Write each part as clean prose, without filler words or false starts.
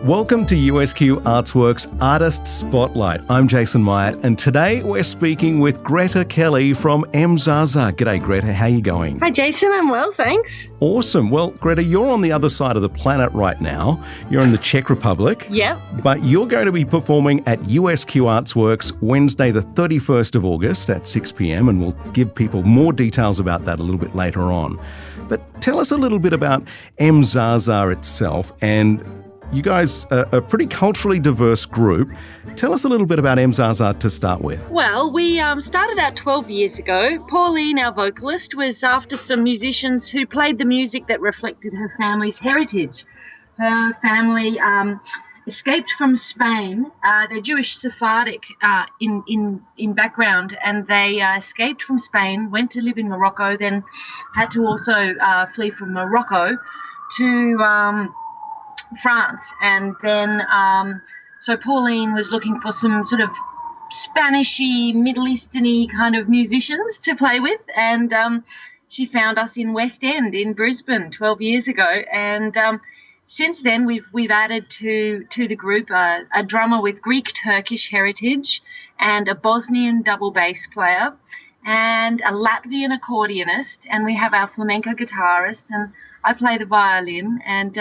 Welcome to USQ Artsworx Artist Spotlight. I'm Jason Myatt, and today we're speaking with Greta Kelly from Mzaza. G'day, Greta. How you going? Hi, Jason. I'm well, thanks. Awesome. Well, Greta, you're on the other side of the planet right now. You're in the Czech Republic. Yep. But you're going to be performing at USQ Artsworx Wednesday, the 31st of August at 6 p.m, and we'll give people more details about that a little bit later on. But tell us a little bit about Mzaza itself, and you guys are a pretty culturally diverse group. Tell us a little bit about Mzaza to start with. Well, we started out 12 years ago. Pauline, our vocalist, was after some musicians who played the music that reflected her family's heritage. Her family escaped from Spain. They're Jewish Sephardic in background, and they escaped from Spain, went to live in Morocco, then had to also flee from Morocco to France, and then so Pauline was looking for some sort of Spanishy, Middle Eastern-y kind of musicians to play with, and she found us in West End in Brisbane 12 years ago, and since then we've added to the group a drummer with Greek-Turkish heritage and a Bosnian double bass player and a Latvian accordionist, and we have our flamenco guitarist, and I play the violin, and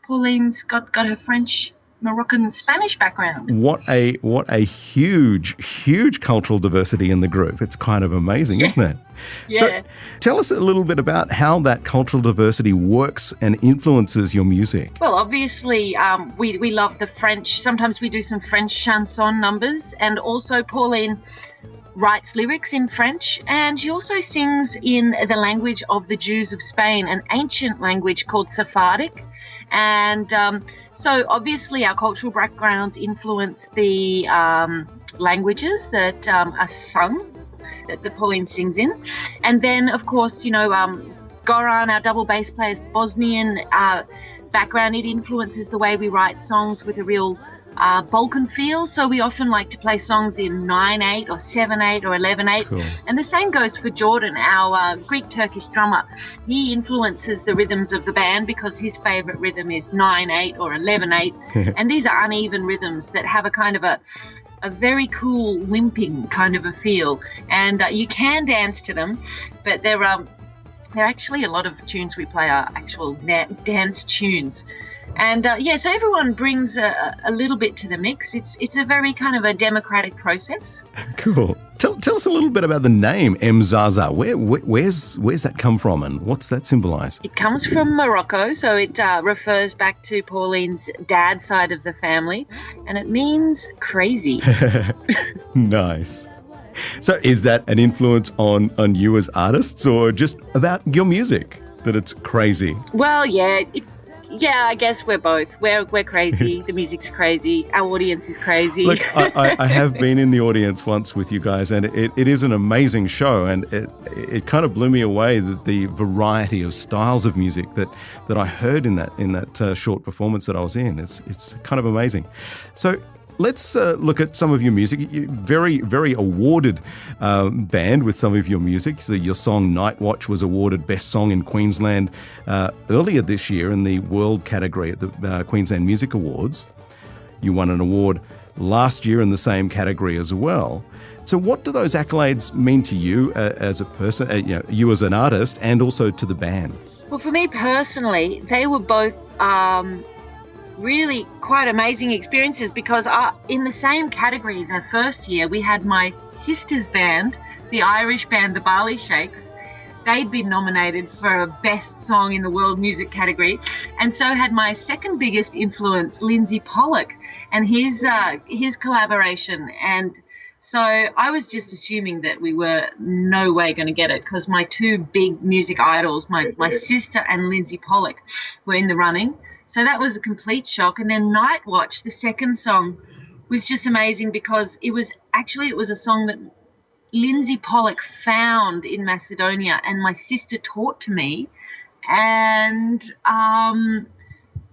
Pauline's got her French, Moroccan, Spanish background. What a huge cultural diversity in the group. It's kind of amazing, isn't it? Yeah. So tell us a little bit about how that cultural diversity works and influences your music. Well, obviously, we love the French. Sometimes we do some French chanson numbers, and also Pauline writes lyrics in French, and she also sings in the language of the Jews of Spain, an ancient language called Sephardic. And so obviously our cultural backgrounds influence the languages that are sung, that Pauline sings in. And then, of course, Goran, our double bass player's Bosnian background, it influences the way we write songs with a real Balkan feel. So we often like to play songs in 9/8 or 7/8 or 11/8. Cool. And the same goes for Jordan, our Greek-Turkish drummer. He influences the rhythms of the band because his favourite rhythm is 9/8 or 11/8. And these are uneven rhythms that have a kind of a very cool limping kind of a feel. And you can dance to them, but they're actually a lot of tunes we play are actual dance tunes. And so everyone brings a little bit to the mix. It's a very kind of a democratic process. Cool. Tell us a little bit about the name Mzaza. Where's that come from, and what's that symbolise? It comes from Morocco, so it refers back to Pauline's dad's side of the family, and it means crazy. Nice. So is that an influence on you as artists, or just about your music that it's crazy? Well, yeah, I guess we're both. We're crazy. The music's crazy. Our audience is crazy. Look, I have been in the audience once with you guys, and it is an amazing show, and it kind of blew me away, the variety of styles of music that I heard in that short performance that I was in. It's kind of amazing. So let's look at some of your music. Very, very awarded band with some of your music. So your song Night Watch was awarded Best Song in Queensland earlier this year in the World category at the Queensland Music Awards. You won an award last year in the same category as well. So what do those accolades mean to you as a person, you as an artist, and also to the band? Well, for me personally, they were both really quite amazing experiences, because in the same category the first year we had my sister's band, the Irish band the Barley Shakes. They'd been nominated for a Best Song in the World Music category, and so had my second biggest influence, Lindsay Pollock, and his collaboration. And so I was just assuming that we were no way going to get it, because my two big music idols, my sister and Lindsay Pollock, were in the running. So that was a complete shock. And then Night Watch, the second song, was just amazing, because it was a song that Lindsay Pollock found in Macedonia and my sister taught to me. And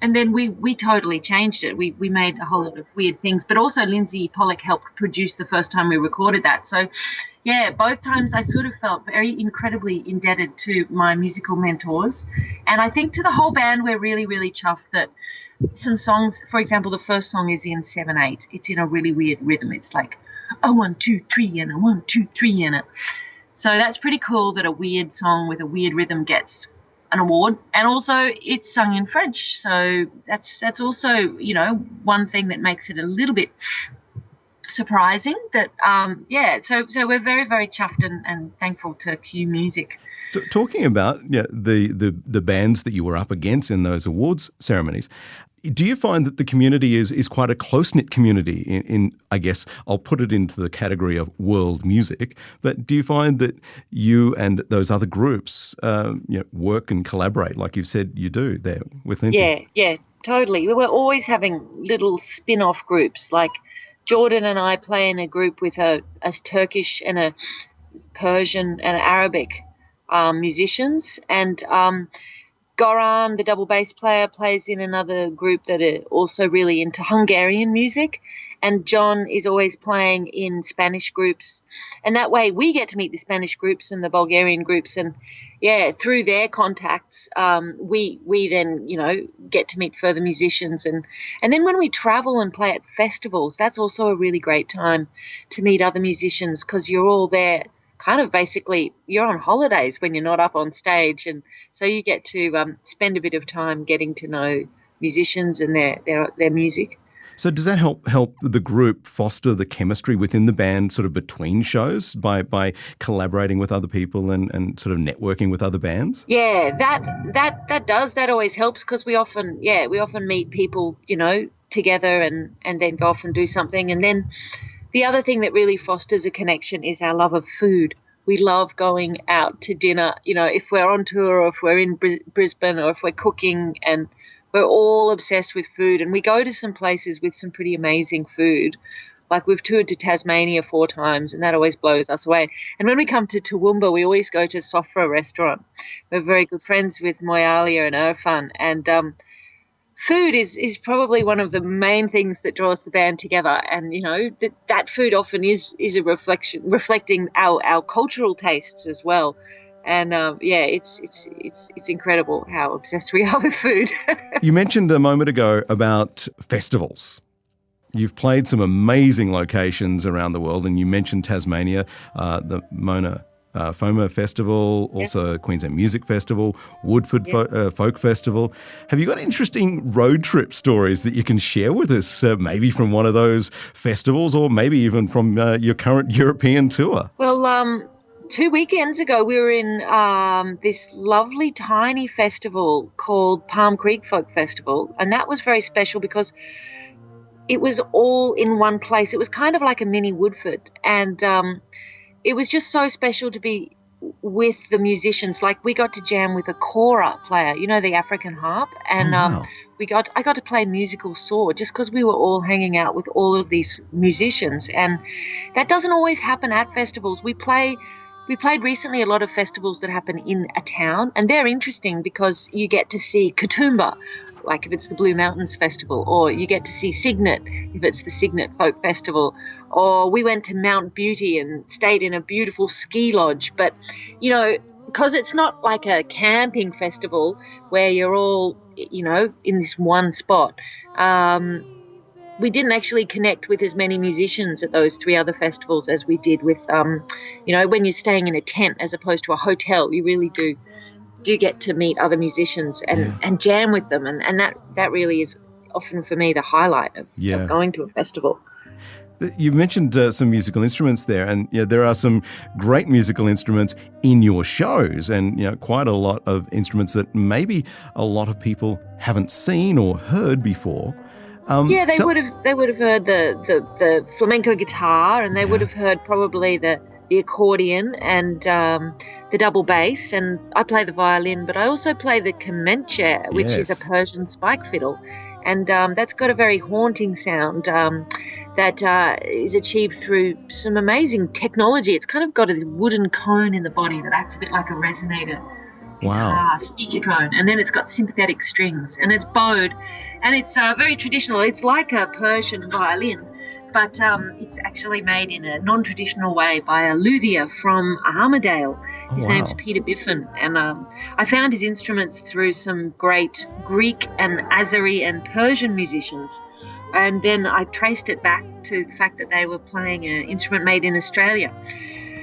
And then we totally changed it. We made a whole lot of weird things, but also Lindsay Pollock helped produce the first time we recorded that. So, yeah, both times I sort of felt very incredibly indebted to my musical mentors. And I think to the whole band, we're really, really chuffed that some songs, for example, the first song is in 7/8. It's in a really weird rhythm. It's like a 1, 2, 3 and a 1, 2, 3 in it. So that's pretty cool that a weird song with a weird rhythm gets an award, and also it's sung in French, so that's also, you know, one thing that makes it a little bit surprising. That so we're very, very chuffed and thankful to Q Music. Talking about the bands that you were up against in those awards ceremonies, do you find that the community is quite a close-knit community in, I guess, I'll put it into the category of world music, but do you find that you and those other groups work and collaborate like you've said you do there with Lindsay? Yeah, totally. We're always having little spin-off groups. Like Jordan and I play in a group with a Turkish and a Persian and Arabic musicians, and Goran, the double bass player, plays in another group that are also really into Hungarian music, and John is always playing in Spanish groups, and that way we get to meet the Spanish groups and the Bulgarian groups, and through their contacts we then get to meet further musicians, and then when we travel and play at festivals, that's also a really great time to meet other musicians, because you're all there. Kind of basically you're on holidays when you're not up on stage, and so you get to spend a bit of time getting to know musicians and their music. So does that help the group foster the chemistry within the band sort of between shows by collaborating with other people and sort of networking with other bands? Yeah, that does. That always helps, because we often meet people, together and then go off and do something. And then the other thing that really fosters a connection is our love of food. We love going out to dinner, if we're on tour or if we're in Brisbane or if we're cooking, and we're all obsessed with food. And we go to some places with some pretty amazing food. Like we've toured to Tasmania 4 times, and that always blows us away. And when we come to Toowoomba, we always go to Sofra restaurant. We're very good friends with Moyalia and Irfan, and food is probably one of the main things that draws the band together, and that food often is a reflecting our cultural tastes as well. And it's incredible how obsessed we are with food. You mentioned a moment ago about festivals. You've played some amazing locations around the world, and you mentioned Tasmania, the Mona FOMA Festival, also Queensland Music Festival, Woodford Folk Festival. Have you got interesting road trip stories that you can share with us, maybe from one of those festivals or maybe even from your current European tour? Well, 2 weekends ago we were in this lovely tiny festival called Palm Creek Folk Festival, and that was very special because it was all in one place. It was kind of like a mini Woodford, and it was just so special to be with the musicians. Like we got to jam with a kora player, the African harp, and wow. I got to play musical saw just because we were all hanging out with all of these musicians, and that doesn't always happen at festivals. We played recently a lot of festivals that happen in a town, and they're interesting because you get to see Katoomba, like if it's the Blue Mountains Festival, or you get to see Cygnet if it's the Cygnet Folk Festival, or we went to Mount Beauty and stayed in a beautiful ski lodge. But, because it's not like a camping festival where you're all, in this one spot, we didn't actually connect with as many musicians at those 3 other festivals as we did with, when you're staying in a tent as opposed to a hotel. You really do get to meet other musicians and jam with them, and that really is often for me the highlight of going to a festival. You mentioned some musical instruments there, and there are some great musical instruments in your shows, and quite a lot of instruments that maybe a lot of people haven't seen or heard before. They would have heard the flamenco guitar, and they would have heard probably the accordion and the double bass, and I play the violin, but I also play the kemençe, which is a Persian spike fiddle, and that's got a very haunting sound that is achieved through some amazing technology. It's kind of got a wooden cone in the body that acts a bit like a resonator. guitar, speaker cone, and then it's got sympathetic strings, and it's bowed, and it's very traditional. It's like a Persian violin, but it's actually made in a non-traditional way by a luthier from Armidale. His name's Peter Biffen, and I found his instruments through some great Greek and Azeri and Persian musicians. And then I traced it back to the fact that they were playing an instrument made in Australia.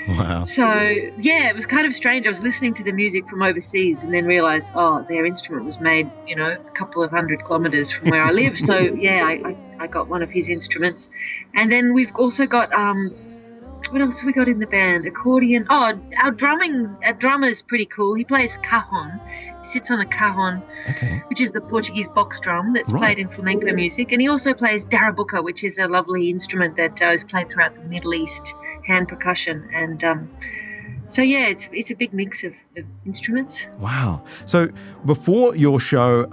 Wow. So, yeah, it was kind of strange. I was listening to the music from overseas and then realised, their instrument was made, a couple of 100 kilometres from where I live. So, yeah, I got one of his instruments. And then we've also got what else have we got in the band? Accordion. Our drummer's pretty cool. He plays cajon. He sits on a cajon, which is the Portuguese box drum that's played in flamenco music. And he also plays darabuka, which is a lovely instrument that is played throughout the Middle East, hand percussion. And so, yeah, it's a big mix of instruments. Wow. So before your show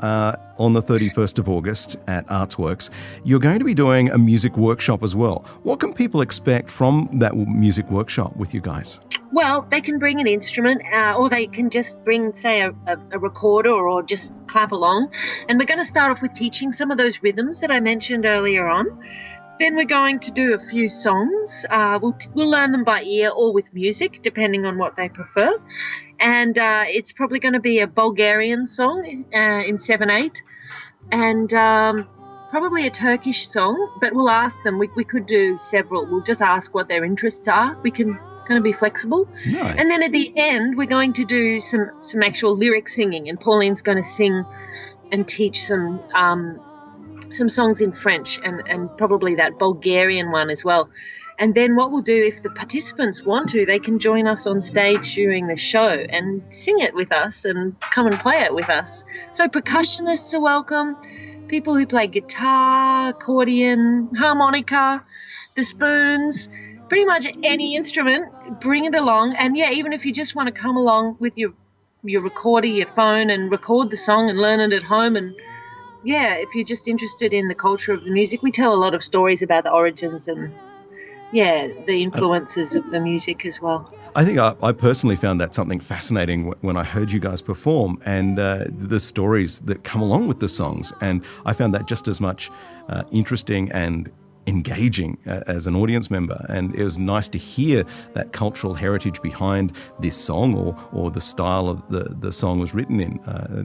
on the 31st of August at Artsworx, you're going to be doing a music workshop as well. What can people expect from that music workshop with you guys? Well, they can bring an instrument or they can just bring, say, a recorder or just clap along. And we're going to start off with teaching some of those rhythms that I mentioned earlier on. Then we're going to do a few songs. We'll learn them by ear or with music, depending on what they prefer. And it's probably going to be a Bulgarian song in 7/8 and probably a Turkish song, but we'll ask them. We could do several. We'll just ask what their interests are. We can kind of be flexible. Nice. And then at the end, we're going to do some actual lyric singing, and Pauline's going to sing and teach some songs in French and probably that Bulgarian one as well. And then what we'll do, if the participants want to, they can join us on stage during the show and sing it with us and come and play it with us. So percussionists are welcome, people who play guitar, accordion, harmonica, the spoons, pretty much any instrument, bring it along. And, yeah, even if you just want to come along with your recorder, your phone, and record the song and learn it at home. And yeah, if you're just interested in the culture of the music, we tell a lot of stories about the origins and, yeah, the influences of the music as well. I think I personally found that something fascinating when I heard you guys perform and the stories that come along with the songs. And I found that just as much interesting and engaging as an audience member, and it was nice to hear that cultural heritage behind this song or the style of the song was written in.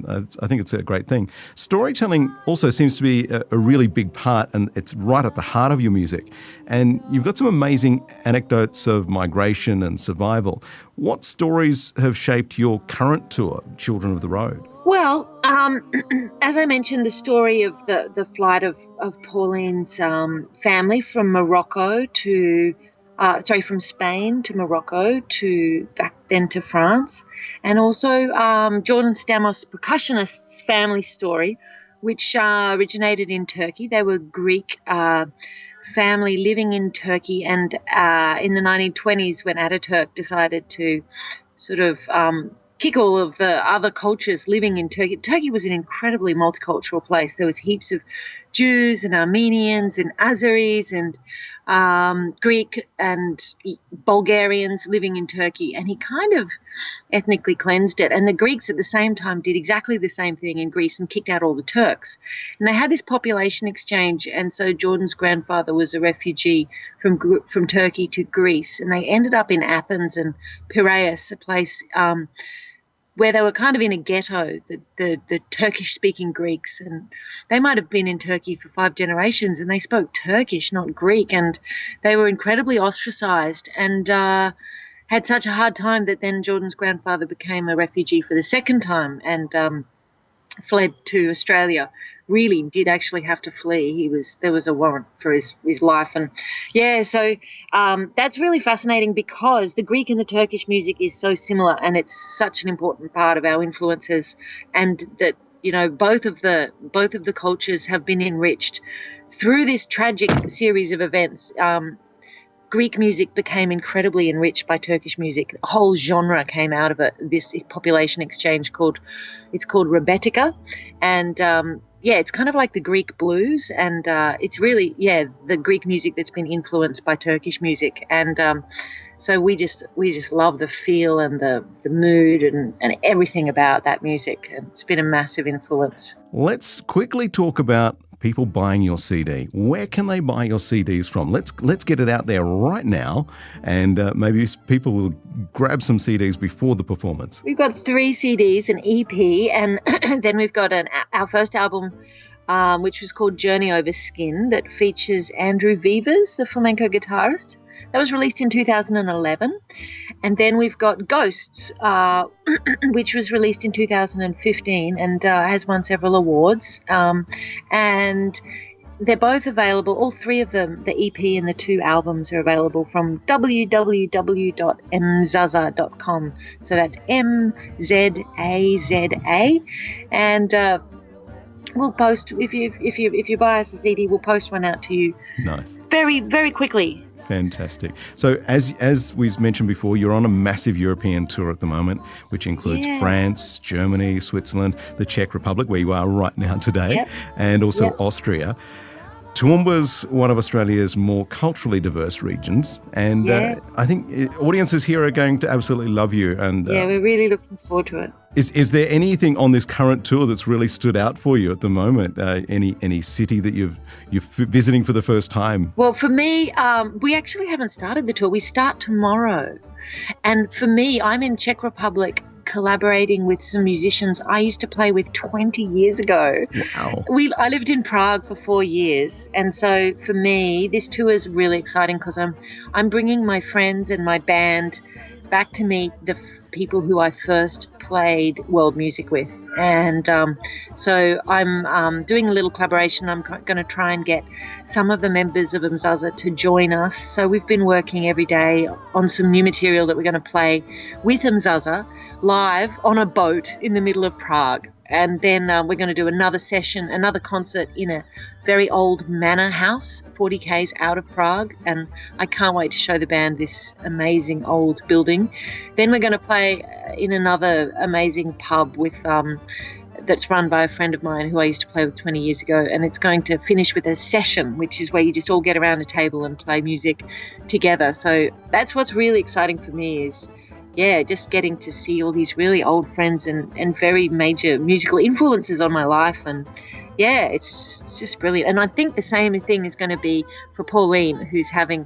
I think it's a great thing. Storytelling also seems to be a really big part, and it's right at the heart of your music. And you've got some amazing anecdotes of migration and survival. What stories have shaped your current tour, Children of the Road? Well, as I mentioned, the story of the flight of Pauline's family from from Spain to Morocco to back then to France, and also Jordan Stamos' percussionist's family story, which originated in Turkey. They were Greek family living in Turkey, and in the 1920s when Ataturk decided to sort of kick all of the other cultures living in Turkey. Turkey was an incredibly multicultural place. There was heaps of Jews and Armenians and Azeris and Greek and Bulgarians living in Turkey, and he kind of ethnically cleansed it. And the Greeks at the same time did exactly the same thing in Greece and kicked out all the Turks. And they had this population exchange, and so Jordan's grandfather was a refugee from Turkey to Greece, and they ended up in Athens and Piraeus, a place where they were kind of in a ghetto, the Turkish-speaking Greeks, and they might have been in Turkey for 5 generations, and they spoke Turkish, not Greek, and they were incredibly ostracized and had such a hard time that then Jordan's grandfather became a refugee for the second time and fled to Australia. Really did actually have to flee. There was a warrant for his life. And yeah, so that's really fascinating because the Greek and the Turkish music is so similar, and it's such an important part of our influences, and that, you know, both of the cultures have been enriched through this tragic series of events. Greek music became incredibly enriched by Turkish music. A whole genre came out of it, this population exchange called Rebetika. And it's kind of like the Greek blues, and it's really, the Greek music that's been influenced by Turkish music. And so we just love the feel and the mood and everything about that music. And it's been a massive influence. Let's quickly talk about people buying your CD. Where can they buy your CDs from? Let's get it out there right now, and maybe people will grab some CDs before the performance. We've got 3 CDs, an EP, and then we've got our first album, which was called Journey Over Skin, that features Andrew Vivas, the flamenco guitarist. That was released in 2011. And then we've got Ghosts, which was released in 2015 and has won several awards. And they're both available, all 3 of them, the EP and the 2 albums are available from www.mzaza.com. So that's MZAZA. And we'll post, if you buy us a CD, we'll post one out to you. Nice. Very, very quickly. Fantastic. So as we mentioned before, you're on a massive European tour at the moment, which includes France, Germany, Switzerland, the Czech Republic, where you are right now today, and also Austria. Toowoomba's one of Australia's more culturally diverse regions, and I think audiences here are going to absolutely love you. And we're really looking forward to it. Is there anything on this current tour that's really stood out for you at the moment? Any city that you're visiting for the first time? Well, for me, we actually haven't started the tour. We start tomorrow, and for me, I'm in Czech Republic, collaborating with some musicians I used to play with 20 years ago. Wow. I lived in Prague for 4 years, and so for me this tour is really exciting because I'm bringing my friends and my band back to meet the people who I first played world music with. And so I'm doing a little collaboration. I'm going to try and get some of the members of Mzaza to join us. So we've been working every day on some new material that we're going to play with Mzaza live on a boat in the middle of Prague. And then we're going to do another session, another concert in a very old manor house, 40 k's out of Prague. And I can't wait to show the band this amazing old building. Then we're going to play in another amazing pub with that's run by a friend of mine who I used to play with 20 years ago. And it's going to finish with a session, which is where you just all get around a table and play music together. So that's what's really exciting for me is, just getting to see all these really old friends and very major musical influences on my life. And it's just brilliant. And I think the same thing is going to be for Pauline, who's having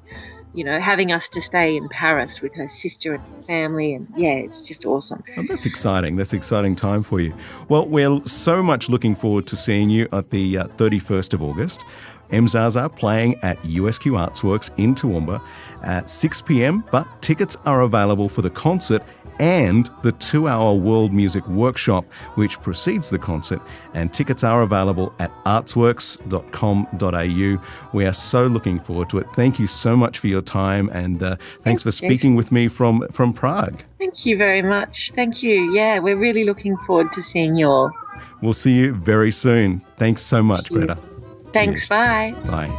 us to stay in Paris with her sister and family. And it's just awesome. Oh, that's exciting. That's an exciting time for you. Well, we're so much looking forward to seeing you at the 31st of August. Mzaza playing at USQ Artsworx in Toowoomba at 6 p.m, but tickets are available for the concert and the 2-hour world music workshop which precedes the concert, and tickets are available at artsworx.com.au. We are so looking forward to it. Thank you so much for your time, and thanks for speaking Jason. with me from Prague. Thank you very much. Thank you. We're really looking forward to seeing you all. We'll see you very soon. Thanks so much, Greta. Thanks. Cheers. Bye. Bye.